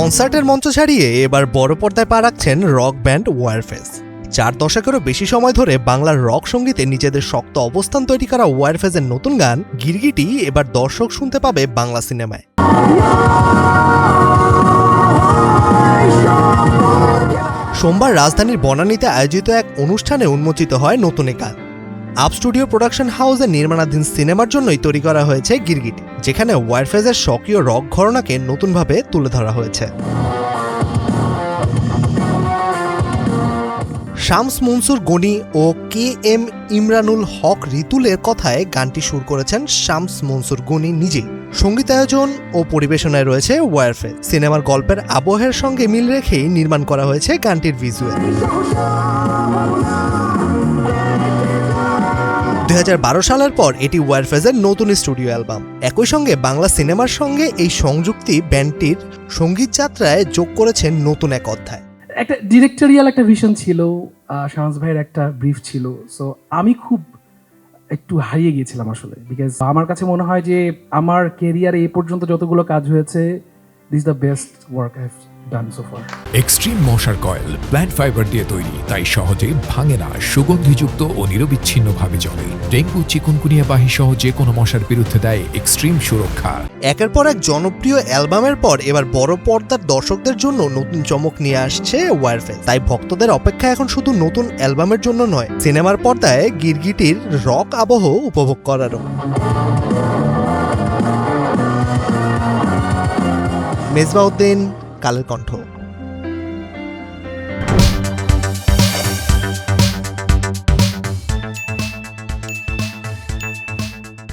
কনসার্টের মঞ্চ ছাড়িয়ে এবার বড় পর্দায় পা রাখছেন রক ব্যান্ড ওয়ারফেজ। 4 দশকেরও বেশি সময় ধরে বাংলার রক সঙ্গীতে নিজেদের শক্ত অবস্থান তৈরি করা ওয়ারফেজের নতুন গান গিরগিটি এবার দর্শক শুনতে পাবে বাংলা সিনেমায়। সোমবার রাজধানীর বনানীতে আয়োজিত এক অনুষ্ঠানে উন্মোচিত হয় নতুন এ গান। আপ স্টুডিও প্রোডাকশন হাউসের নির্মাণাধীন সিনেমার জন্যই তৈরি করা হয়েছে গিরগিটি, যেখানে ওয়ারফেজের স্বকীয় রক ঘরানাকে নতুনভাবে তুলে ধরা হয়েছে। শামস মনসুর গনি ও কে এম ইমরানুল হক রিতুলের কথায় গানটি সুর করেছেন শামস মনসুর গনি নিজেই। সঙ্গীতায়োজন ও পরিবেশনায় রয়েছে ওয়ারফেজ। সিনেমার গল্পের আবহের সঙ্গে মিল রেখেই নির্মাণ করা হয়েছে গানটির ভিজুয়াল। 2012 সালের পর এটি ওয়ারফেজের নতুন স্টুডিও অ্যালবাম। একই সঙ্গে বাংলা সিনেমার সঙ্গে এই সংযুক্তি ব্যান্ডটির সঙ্গীত যাত্রায় যোগ করেছেন নতুন এক অধ্যায়। একটা ডিরেক্টরিয়াল একটা ভিশন ছিল, শামস ভাইয়ের একটা ব্রিফ ছিল। সো আমি খুব একটু হারিয়ে গিয়েছিলাম আসলে, বিকজ আমার কাছে মনে হয় যে আমার ক্যারিয়ারে এই পর্যন্ত যতগুলো কাজ হয়েছে, this the best work I have done so far. Extreme মশার কয়েল প্ল্যান্ট ফাইবার দিয়ে তৈরি, তাই সহজে ভাঙে না, সুগন্ধিযুক্ত ও নিরবিচ্ছিন্নভাবে জ্বলে। ডেঙ্গু, চিকুনগুনিয়া বাহি সহ যে কোনো মশার বিরুদ্ধে দেয় এক্সট্রিম সুরক্ষা। একের পর এক জনপ্রিয় অ্যালবামের পর এবার বড় পর্দার দর্শকদের জন্য নতুন চমক নিয়ে আসছে ওয়ারফেজ। তাই ভক্তদের অপেক্ষা এখন শুধু নতুন অ্যালবামের জন্য নয়, সিনেমার পর্দায় গিরগিটির রক আবহ উপভোগ করারও। মেজবাউদ্দিন, কালের কণ্ঠ।